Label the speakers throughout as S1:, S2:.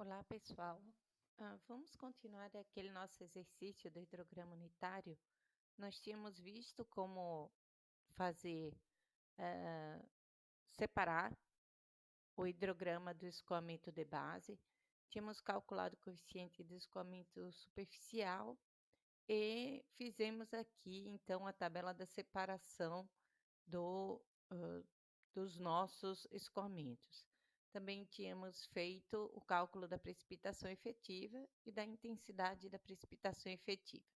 S1: Olá, pessoal. Vamos continuar aquele nosso exercício do hidrograma unitário. Nós tínhamos visto como fazer, ah, separar o hidrograma do escoamento de base, tínhamos calculado o coeficiente do escoamento superficial e fizemos aqui, então, a tabela da separação do, hã, dos nossos escoamentos. Também tínhamos feito o cálculo da precipitação efetiva e da intensidade da precipitação efetiva.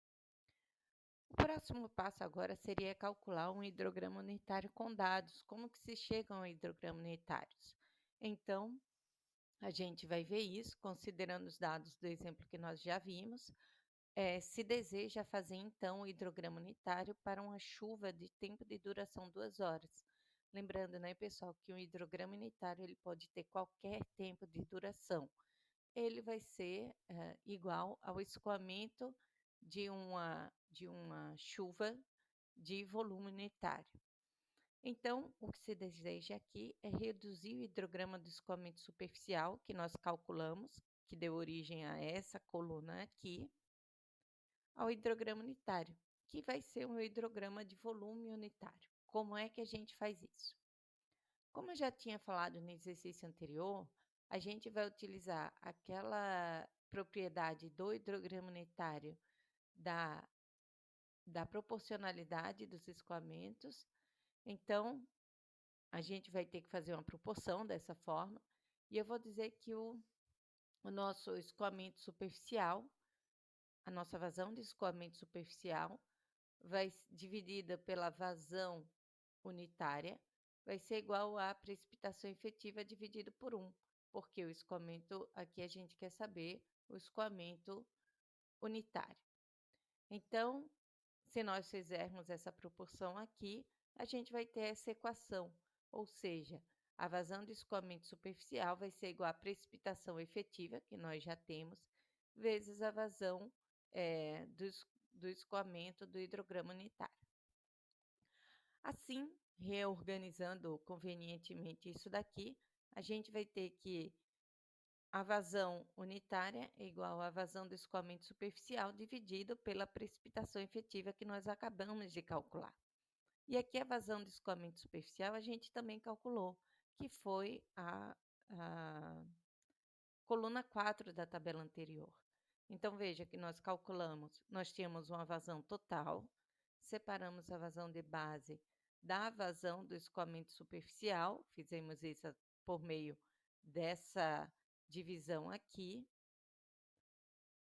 S1: O próximo passo agora seria calcular um hidrograma unitário com dados. Como que se chegam a hidrograma unitários? Então, a gente vai ver isso considerando os dados do exemplo que nós já vimos. Se deseja fazer então o hidrograma unitário para uma chuva de tempo de duração 2 horas. Lembrando, né, pessoal, que um hidrograma unitário ele pode ter qualquer tempo de duração. Ele vai ser igual ao escoamento de uma chuva de volume unitário. Então, o que se deseja aqui é reduzir o hidrograma do escoamento superficial, que nós calculamos, que deu origem a essa coluna aqui, ao hidrograma unitário, que vai ser um hidrograma de volume unitário. Como é que a gente faz isso? Como eu já tinha falado no exercício anterior, a gente vai utilizar aquela propriedade do hidrograma unitário da, da proporcionalidade dos escoamentos. Então, a gente vai ter que fazer uma proporção dessa forma, e eu vou dizer que o nosso escoamento superficial, a nossa vazão de escoamento superficial, dividida pela vazão unitária, vai ser igual à precipitação efetiva dividido por 1, porque o escoamento, aqui a gente quer saber o escoamento unitário. Então, se nós fizermos essa proporção aqui, a gente vai ter essa equação, ou seja, a vazão do escoamento superficial vai ser igual à precipitação efetiva, que nós já temos, vezes a vazão do escoamento do hidrograma unitário. Assim, reorganizando convenientemente isso daqui, a gente vai ter que a vazão unitária é igual à vazão do escoamento superficial dividido pela precipitação efetiva que nós acabamos de calcular. E aqui a vazão do escoamento superficial a gente também calculou, que foi a coluna 4 da tabela anterior. Então, veja que nós calculamos, nós tínhamos uma vazão total, separamos a vazão de base da vazão do escoamento superficial, fizemos isso por meio dessa divisão aqui,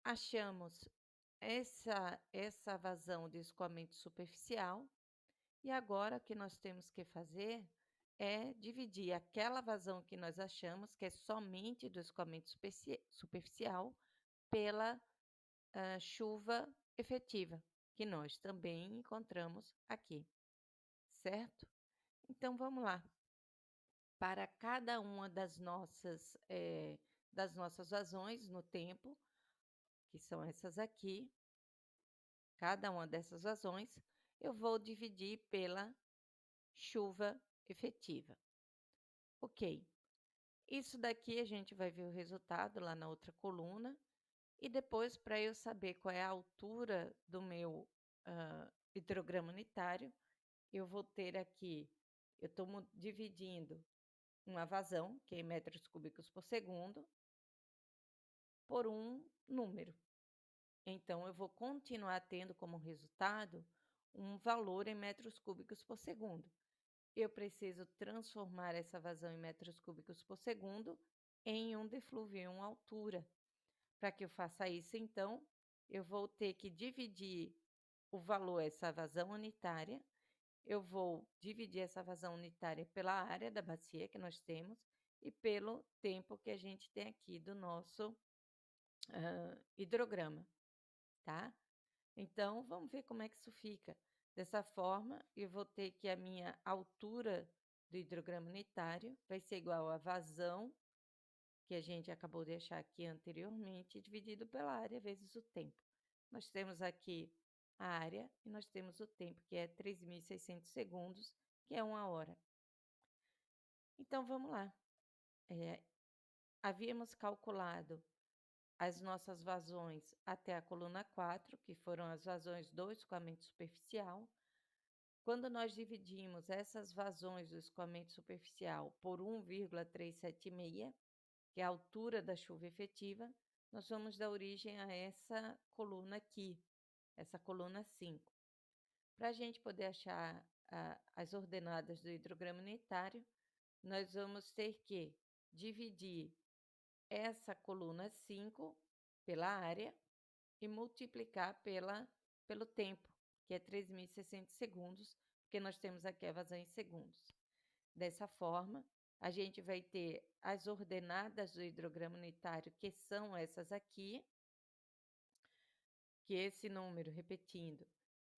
S1: achamos essa vazão do escoamento superficial, e agora o que nós temos que fazer é dividir aquela vazão que nós achamos, que é somente do escoamento superficial, pela chuva efetiva, que nós também encontramos aqui, certo? Então vamos lá. Para cada uma das nossas vazões no tempo, que são essas aqui, cada uma dessas vazões, eu vou dividir pela chuva efetiva. Ok. Isso daqui a gente vai ver o resultado lá na outra coluna. E depois, para eu saber qual é a altura do meu hidrograma unitário, eu vou ter aqui, eu estou dividindo uma vazão, que é em metros cúbicos por segundo, por um número. Então, eu vou continuar tendo como resultado um valor em metros cúbicos por segundo. Eu preciso transformar essa vazão em metros cúbicos por segundo em um deflúvio, em uma altura. Para que eu faça isso, então, eu vou ter que dividir o valor, essa vazão unitária, eu vou dividir essa vazão unitária pela área da bacia que nós temos e pelo tempo que a gente tem aqui do nosso hidrograma, tá? Então, vamos ver como é que isso fica. Dessa forma, eu vou ter que a minha altura do hidrograma unitário vai ser igual à vazão que a gente acabou de achar aqui anteriormente, dividido pela área vezes o tempo. Nós temos aqui a área e nós temos o tempo, que é 3.600 segundos, que é 1 hora. Então, vamos lá. havíamos calculado as nossas vazões até a coluna 4, que foram as vazões do escoamento superficial. Quando nós dividimos essas vazões do escoamento superficial por 1,376, que é a altura da chuva efetiva, nós vamos dar origem a essa coluna aqui, essa coluna 5. Para a gente poder achar as ordenadas do hidrograma unitário, nós vamos ter que dividir essa coluna 5 pela área e multiplicar pelo tempo, que é 3.600 segundos, porque nós temos aqui a vazão em segundos. Dessa forma, a gente vai ter as ordenadas do hidrograma unitário, que são essas aqui, que esse número, repetindo,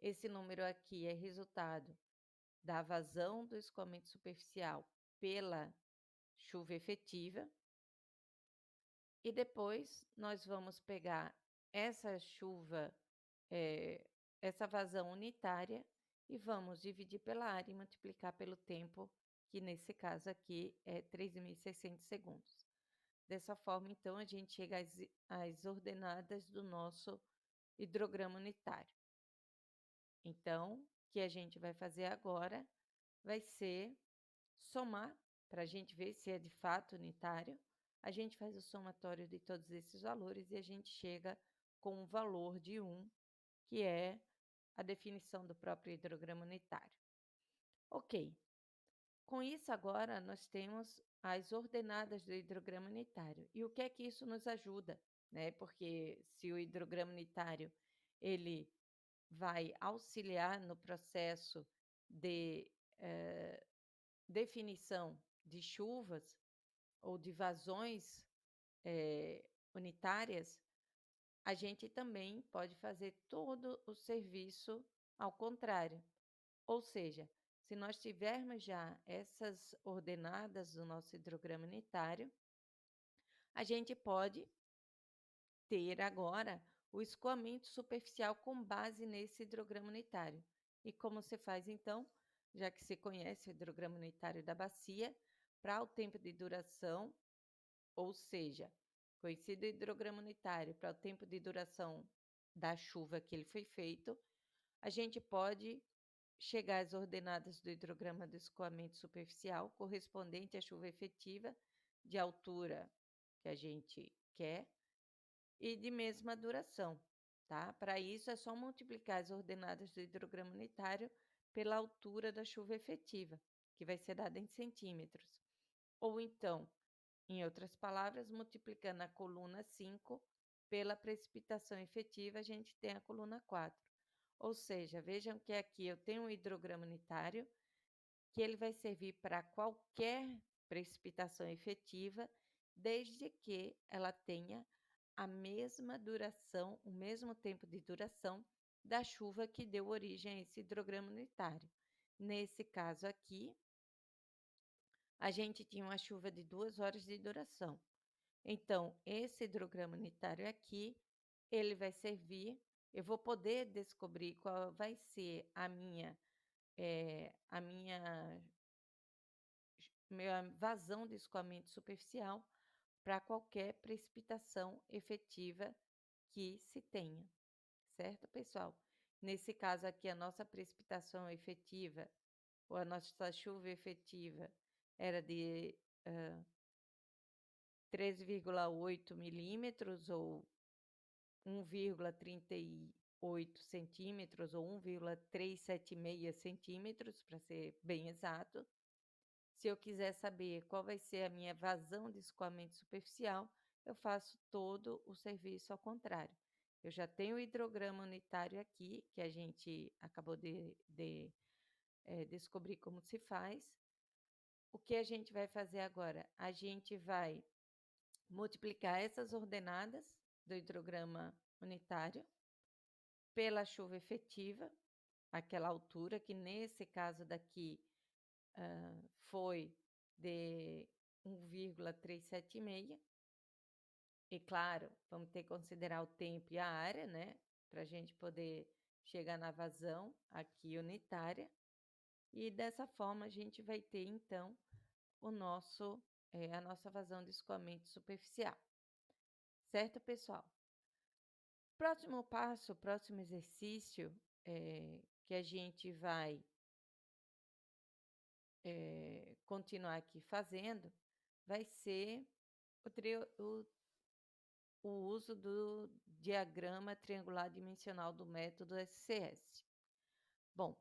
S1: esse número aqui é resultado da vazão do escoamento superficial pela chuva efetiva. E depois nós vamos pegar essa chuva, essa vazão unitária, e vamos dividir pela área e multiplicar pelo tempo, que nesse caso aqui é 3.600 segundos. Dessa forma, então, a gente chega às ordenadas do nosso hidrograma unitário. Então, o que a gente vai fazer agora vai ser somar, para a gente ver se é de fato unitário. A gente faz o somatório de todos esses valores e a gente chega com um valor de 1, que é a definição do próprio hidrograma unitário. Ok. Com isso, agora, nós temos as ordenadas do hidrograma unitário. E o que é que isso nos ajuda? Né? Porque se o hidrograma unitário ele vai auxiliar no processo de definição de chuvas ou de vazões unitárias, a gente também pode fazer todo o serviço ao contrário. Ou seja, se nós tivermos já essas ordenadas do nosso hidrograma unitário, a gente pode ter agora o escoamento superficial com base nesse hidrograma unitário. E como se faz então, já que se conhece o hidrograma unitário da bacia, para o tempo de duração, ou seja, conhecido o hidrograma unitário para o tempo de duração da chuva que ele foi feito, a gente pode chegar às ordenadas do hidrograma do escoamento superficial correspondente à chuva efetiva de altura que a gente quer e de mesma duração, tá? Para isso é só multiplicar as ordenadas do hidrograma unitário pela altura da chuva efetiva, que vai ser dada em centímetros. Ou então, em outras palavras, multiplicando a coluna 5 pela precipitação efetiva, a gente tem a coluna 4. Ou seja, vejam que aqui eu tenho um hidrograma unitário, que ele vai servir para qualquer precipitação efetiva, desde que ela tenha a mesma duração, o mesmo tempo de duração da chuva que deu origem a esse hidrograma unitário. Nesse caso aqui, a gente tinha uma chuva de 2 horas de duração. Então, esse hidrograma unitário aqui, ele vai servir, eu vou poder descobrir qual vai ser a minha vazão de escoamento superficial para qualquer precipitação efetiva que se tenha, certo, pessoal? Nesse caso aqui, a nossa precipitação efetiva, ou a nossa chuva efetiva, era de 13,8 milímetros, ou 1,38 centímetros, ou 1,376 centímetros, para ser bem exato. Se eu quiser saber qual vai ser a minha vazão de escoamento superficial, eu faço todo o serviço ao contrário. Eu já tenho o hidrograma unitário aqui, que a gente acabou de descobrir como se faz. O que a gente vai fazer agora? A gente vai multiplicar essas ordenadas do hidrograma unitário pela chuva efetiva, aquela altura que nesse caso daqui foi de 1,376. E claro, vamos ter que considerar o tempo e a área, né? Para a gente poder chegar na vazão aqui unitária. E dessa forma a gente vai ter, então, o nosso a nossa vazão de escoamento superficial, certo, pessoal? Próximo passo, próximo exercício, que a gente vai, continuar aqui fazendo, vai ser o trio o uso do diagrama triangular dimensional do método SCS. Bom,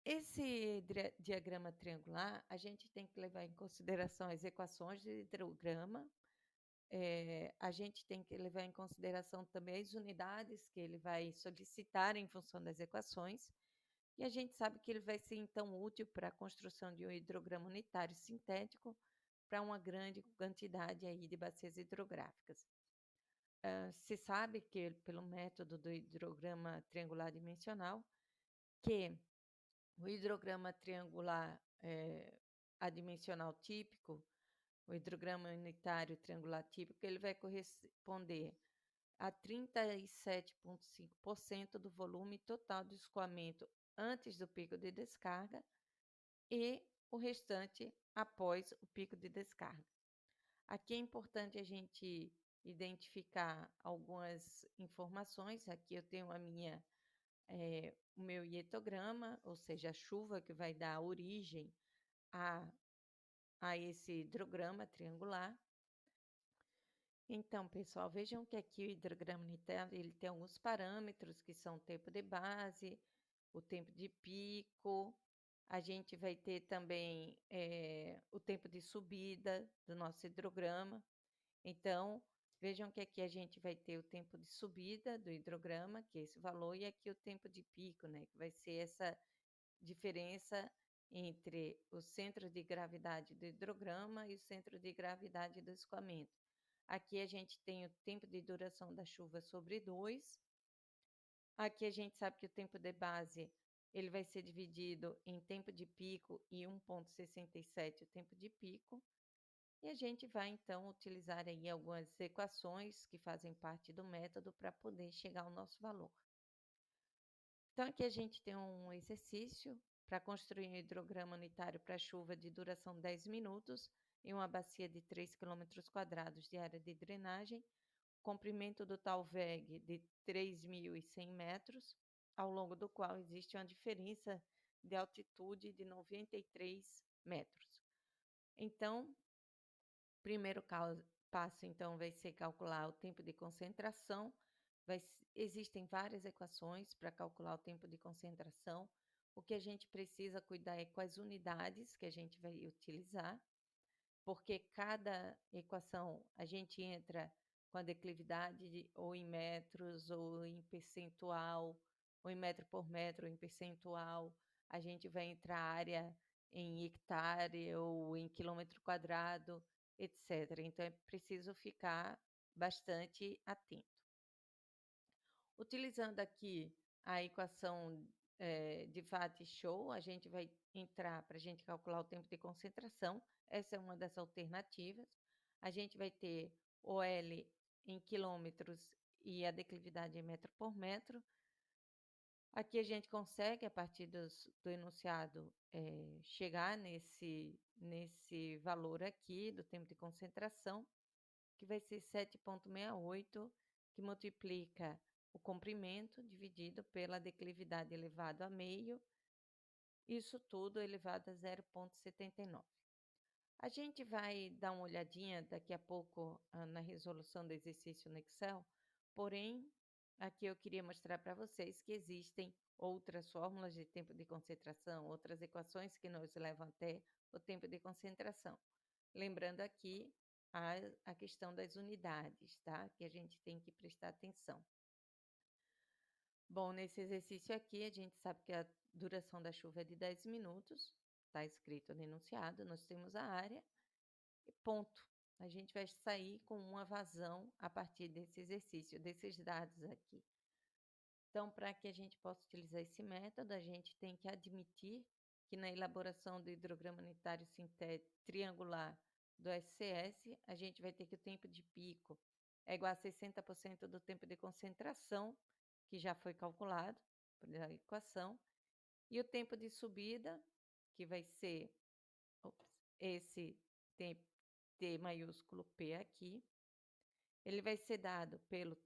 S1: esse diagrama triangular, a gente tem que levar em consideração as equações de hidrograma, a gente tem que levar em consideração também as unidades que ele vai solicitar em função das equações, e a gente sabe que ele vai ser, então, útil para a construção de um hidrograma unitário sintético para uma grande quantidade aí de bacias hidrográficas. Se sabe que, pelo método do hidrograma triangular dimensional, que o hidrograma triangular adimensional típico, o hidrograma unitário triangular típico, ele vai corresponder a 37,5% do volume total do escoamento antes do pico de descarga e o restante após o pico de descarga. Aqui é importante a gente identificar algumas informações. Aqui eu tenho o meu hietograma, ou seja, a chuva que vai dar origem a, a esse hidrograma triangular. Então, pessoal, vejam que aqui o hidrograma unitário ele tem alguns parâmetros que são o tempo de base, o tempo de pico, a gente vai ter também o tempo de subida do nosso hidrograma. Então, vejam que aqui a gente vai ter o tempo de subida do hidrograma, que é esse valor, e aqui o tempo de pico, né, que vai ser essa diferença entre o centro de gravidade do hidrograma e o centro de gravidade do escoamento. Aqui a gente tem o tempo de duração da chuva sobre 2. Aqui a gente sabe que o tempo de base ele vai ser dividido em tempo de pico e 1,67 o tempo de pico. E a gente vai, então, utilizar aí algumas equações que fazem parte do método para poder chegar ao nosso valor. Então, aqui a gente tem um exercício para construir um hidrograma unitário para chuva de duração 10 minutos em uma bacia de 3 km² de área de drenagem, comprimento do tal VEG de 3.100 metros, ao longo do qual existe uma diferença de altitude de 93 metros. Então, primeiro passo, então, vai ser calcular o tempo de concentração. Existem várias equações para calcular o tempo de concentração. O que a gente precisa cuidar é com as unidades que a gente vai utilizar, porque cada equação a gente entra com a declividade ou em metros, ou em percentual, ou em metro por metro, ou em percentual. A gente vai entrar área em hectare ou em quilômetro quadrado, etc. Então, é preciso ficar bastante atento. Utilizando aqui a equação de Watt-Show, a gente vai entrar para a gente calcular o tempo de concentração. Essa é uma das alternativas. A gente vai ter o L em quilômetros e a declividade em metro por metro. Aqui a gente consegue, a partir do enunciado, chegar nesse valor aqui do tempo de concentração, que vai ser 7,68, que multiplica o comprimento dividido pela declividade elevado a meio, isso tudo elevado a 0,79. A gente vai dar uma olhadinha daqui a pouco na resolução do exercício no Excel, porém, aqui eu queria mostrar para vocês que existem outras fórmulas de tempo de concentração, outras equações que nos levam até o tempo de concentração. Lembrando aqui a questão das unidades, tá? Que a gente tem que prestar atenção. Bom, nesse exercício aqui, a gente sabe que a duração da chuva é de 10 minutos, está escrito no enunciado, nós temos a área e ponto. A gente vai sair com uma vazão a partir desse exercício, desses dados aqui. Então, para que a gente possa utilizar esse método, a gente tem que admitir que na elaboração do hidrograma unitário sintético triangular do SCS, a gente vai ter que o tempo de pico é igual a 60% do tempo de concentração, que já foi calculado pela equação, e o tempo de subida, que vai ser esse tempo T maiúsculo P aqui. Ele vai ser dado pelo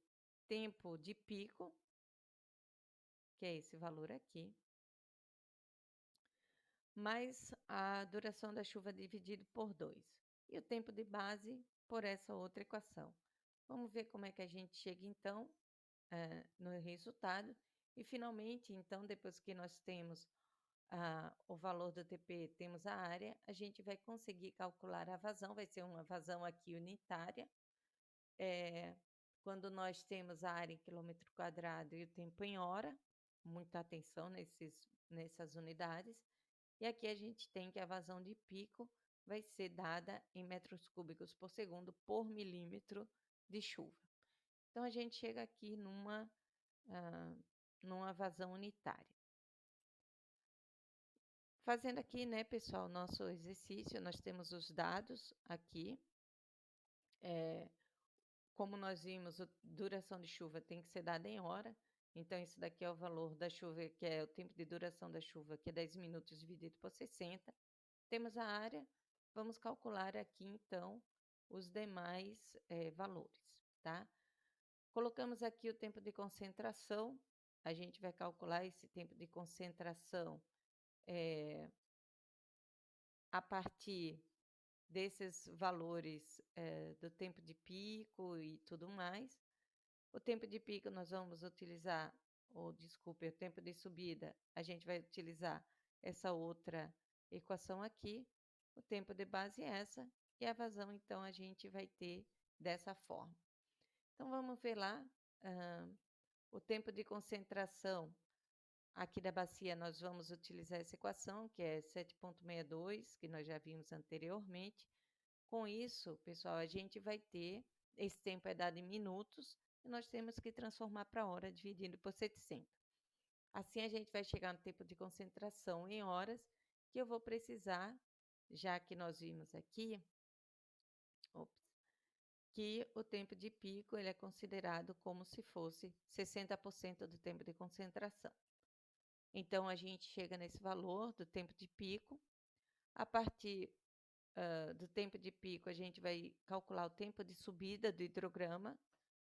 S1: tempo de pico, que é esse valor aqui, mais a duração da chuva dividido por 2. E o tempo de base por essa outra equação. Vamos ver como é que a gente chega, então, no resultado. E, finalmente, então, depois que nós temos o valor do TP, temos a área, a gente vai conseguir calcular a vazão, vai ser uma vazão aqui unitária. Quando nós temos a área em quilômetro quadrado e o tempo em hora, muita atenção nessas unidades. E aqui a gente tem que a vazão de pico vai ser dada em metros cúbicos por segundo por milímetro de chuva. Então, a gente chega aqui numa vazão unitária. Fazendo aqui, né, pessoal, nosso exercício, nós temos os dados aqui. Como nós vimos, a duração de chuva tem que ser dada em hora. Então, isso daqui é o valor da chuva, que é o tempo de duração da chuva, que é 10 minutos dividido por 60. Temos a área, vamos calcular aqui, então, os demais valores, tá? Colocamos aqui o tempo de concentração, a gente vai calcular esse tempo de concentração a partir desses valores do tempo de pico e tudo mais. O tempo de pico nós vamos utilizar, desculpe, o tempo de subida, a gente vai utilizar essa outra equação aqui. O tempo de base é essa, e a vazão, então, a gente vai ter dessa forma. Então, vamos ver lá, o tempo de concentração aqui da bacia, nós vamos utilizar essa equação, que é 7,62, que nós já vimos anteriormente. Com isso, pessoal, a gente vai ter, esse tempo é dado em minutos, e nós temos que transformar para hora, dividindo por 700. Assim, a gente vai chegar no tempo de concentração em horas, que eu vou precisar, já que nós vimos aqui, que o tempo de pico ele é considerado como se fosse 60% do tempo de concentração. Então, a gente chega nesse valor do tempo de pico. A partir do tempo de pico, a gente vai calcular o tempo de subida do hidrograma,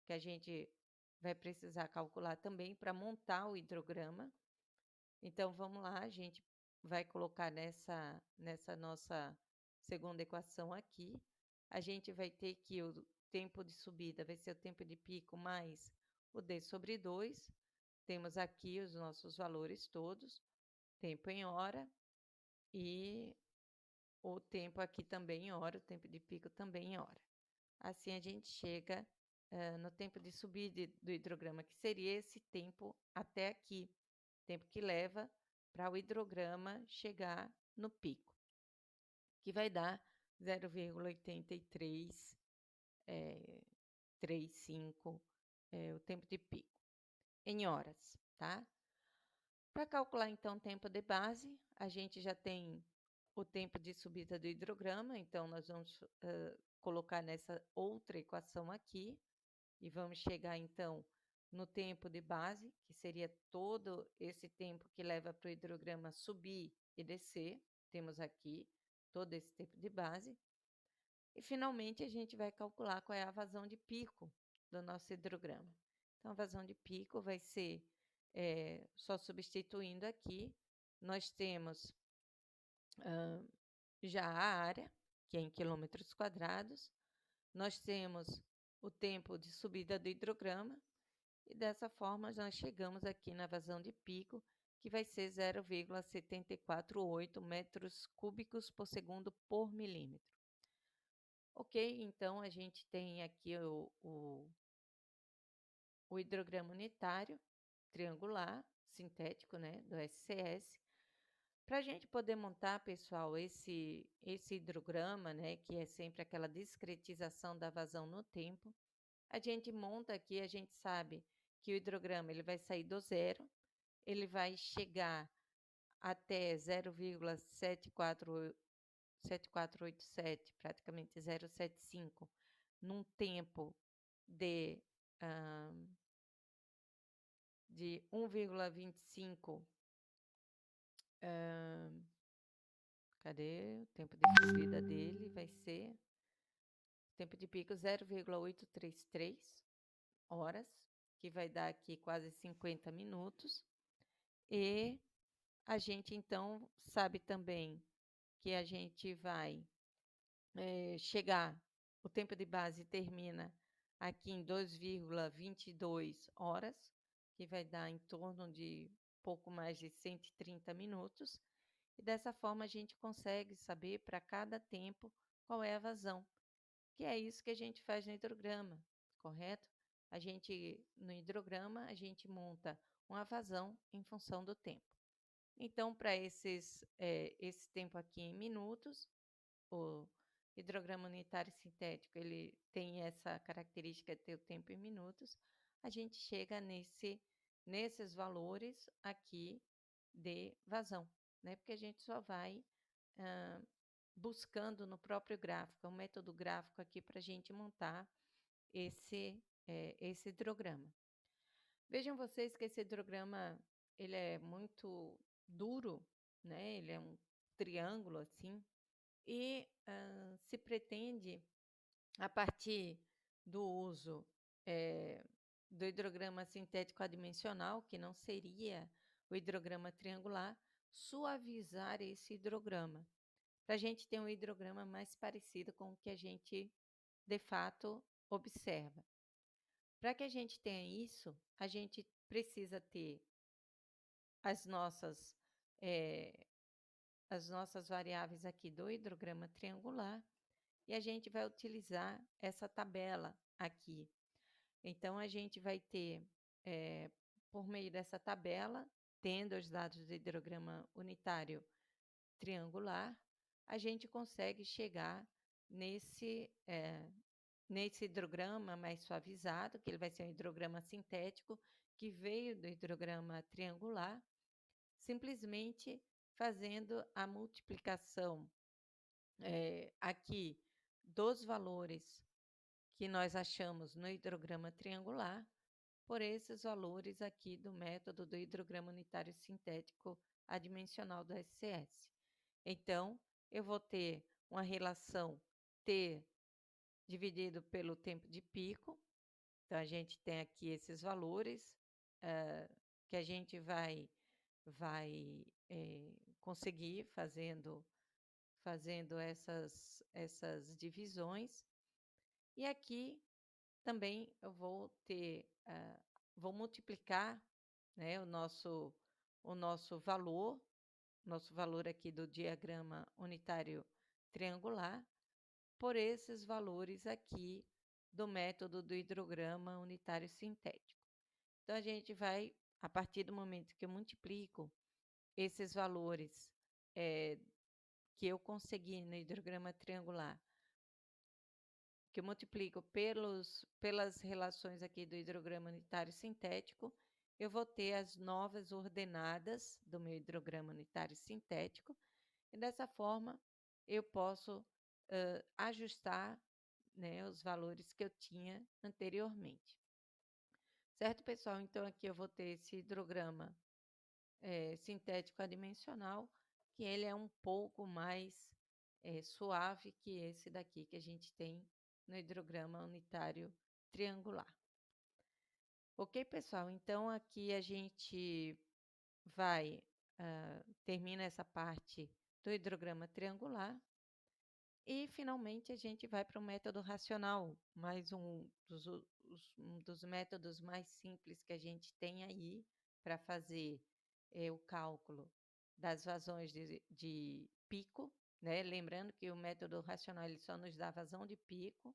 S1: que a gente vai precisar calcular também para montar o hidrograma. Então, vamos lá, a gente vai colocar nessa nossa segunda equação aqui. A gente vai ter que o tempo de subida vai ser o tempo de pico mais o D sobre 2. Temos aqui os nossos valores todos, tempo em hora e o tempo aqui também em hora, o tempo de pico também em hora. Assim, a gente chega no tempo de subida do hidrograma, que seria esse tempo até aqui, tempo que leva para o hidrograma chegar no pico, que vai dar 0,8335 o tempo de pico, em horas, tá? Para calcular, então, o tempo de base, a gente já tem o tempo de subida do hidrograma, então nós vamos colocar nessa outra equação aqui, e vamos chegar, então, no tempo de base, que seria todo esse tempo que leva para o hidrograma subir e descer. Temos aqui todo esse tempo de base. E, finalmente, a gente vai calcular qual é a vazão de pico do nosso hidrograma. Então, a vazão de pico vai ser, só substituindo aqui, nós temos já a área, que é em quilômetros quadrados, nós temos o tempo de subida do hidrograma, e dessa forma nós chegamos aqui na vazão de pico, que vai ser 0,748 metros cúbicos por segundo por milímetro. Ok, então a gente tem aqui o hidrograma unitário, triangular, sintético, né, do SCS. Para a gente poder montar, pessoal, esse hidrograma, né, que é sempre aquela discretização da vazão no tempo, a gente monta aqui, a gente sabe que o hidrograma ele vai sair do zero, ele vai chegar até 0,7487, praticamente 0,75, num tempo de 1,25. Cadê? O tempo de subida dele vai ser tempo de pico 0,833 horas, que vai dar aqui quase 50 minutos. E a gente então sabe também que a gente vai chegar, o tempo de base termina aqui em 2,22 horas, que vai dar em torno de pouco mais de 130 minutos. E dessa forma a gente consegue saber para cada tempo qual é a vazão, que é isso que a gente faz no hidrograma, correto? A gente, no hidrograma, a gente monta uma vazão em função do tempo. Então, para esse tempo aqui em minutos, o hidrograma unitário sintético ele tem essa característica de ter o tempo em minutos, a gente chega nesses valores aqui de vazão, né? Porque a gente só vai buscando no próprio gráfico, é um método gráfico aqui para a gente montar esse hidrograma. Vejam vocês que esse hidrograma ele é muito duro, né? Ele é um triângulo assim, e se pretende, a partir do uso do hidrograma sintético adimensional, que não seria o hidrograma triangular, suavizar esse hidrograma, para a gente ter um hidrograma mais parecido com o que a gente, de fato, observa. Para que a gente tenha isso, a gente precisa ter as nossas, eh, as nossas variáveis aqui do hidrograma triangular, e a gente vai utilizar essa tabela aqui. Então, a gente vai ter, por meio dessa tabela, tendo os dados do hidrograma unitário triangular, a gente consegue chegar nesse hidrograma mais suavizado, que ele vai ser um hidrograma sintético, que veio do hidrograma triangular, simplesmente fazendo a multiplicação aqui dos valores que nós achamos no hidrograma triangular por esses valores aqui do método do hidrograma unitário sintético adimensional do SCS. Então, eu vou ter uma relação T dividido pelo tempo de pico. Então, a gente tem aqui esses valores que a gente vai conseguir fazendo essas divisões. E aqui também eu vou ter, vou multiplicar, né, o nosso valor aqui do diagrama unitário triangular, por esses valores aqui do método do hidrograma unitário sintético. Então, a gente vai, a partir do momento que eu multiplico esses valores que eu consegui no hidrograma triangular, que eu multiplico pelas relações aqui do hidrograma unitário sintético, eu vou ter as novas ordenadas do meu hidrograma unitário sintético, e dessa forma eu posso ajustar, né, os valores que eu tinha anteriormente. Certo, pessoal? Então, aqui eu vou ter esse hidrograma sintético adimensional, que ele é um pouco mais suave que esse daqui que a gente tem no hidrograma unitário triangular. Ok, pessoal? Então, aqui a gente termina essa parte do hidrograma triangular e, finalmente, a gente vai para o método racional, mais um dos métodos mais simples que a gente tem aí para fazer o cálculo das vazões de pico, né? Lembrando que o método racional ele só nos dá vazão de pico,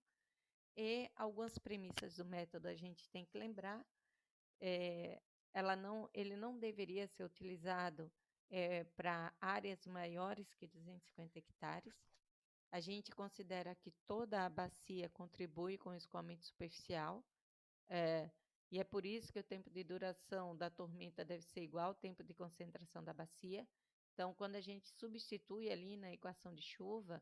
S1: e algumas premissas do método a gente tem que lembrar. Ele não deveria ser utilizado para áreas maiores que 250 hectares. A gente considera que toda a bacia contribui com o escoamento superficial, e é por isso que o tempo de duração da tormenta deve ser igual ao tempo de concentração da bacia. Então, quando a gente substitui ali na equação de chuva,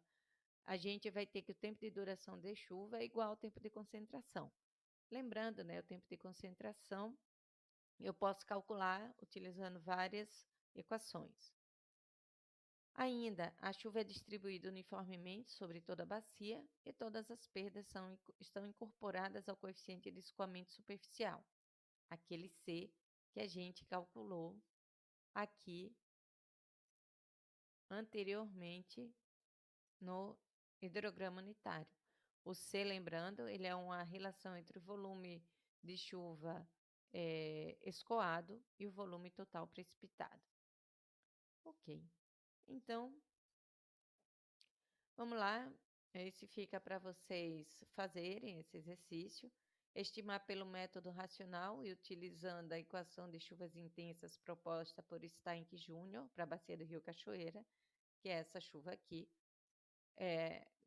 S1: a gente vai ter que o tempo de duração de chuva é igual ao tempo de concentração. Lembrando, né, o tempo de concentração eu posso calcular utilizando várias equações. Ainda, a chuva é distribuída uniformemente sobre toda a bacia e todas as perdas estão incorporadas ao coeficiente de escoamento superficial, aquele C que a gente calculou aqui anteriormente no hidrograma unitário. O C, lembrando, ele é uma relação entre o volume de chuva escoado e o volume total precipitado. Ok. Então, vamos lá. Esse fica para vocês fazerem esse exercício. Estimar pelo método racional e utilizando a equação de chuvas intensas proposta por Steinck Jr. para a bacia do Rio Cachoeira, que é essa chuva aqui.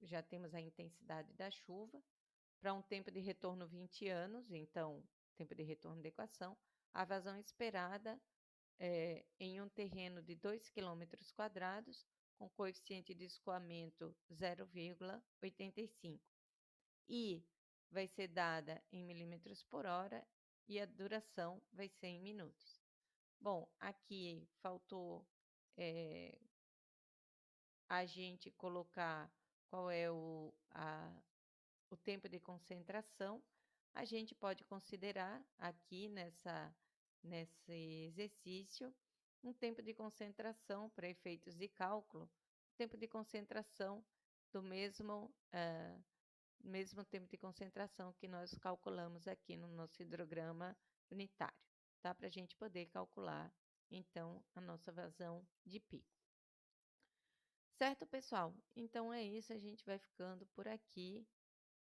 S1: Já temos a intensidade da chuva. Para um tempo de retorno 20 anos, então, tempo de retorno da equação, a vazão esperada em um terreno de 2 quilômetros quadrados, com coeficiente de escoamento 0,85. E vai ser dada em milímetros por hora e a duração vai ser em minutos. Bom, aqui faltou a gente colocar qual é o tempo de concentração. A gente pode considerar aqui nesse exercício um tempo de concentração para efeitos de cálculo, tempo de concentração do mesmo tempo de concentração que nós calculamos aqui no nosso hidrograma unitário, tá? Para a gente poder calcular, então, a nossa vazão de pico. Certo, pessoal? Então é isso, a gente vai ficando por aqui.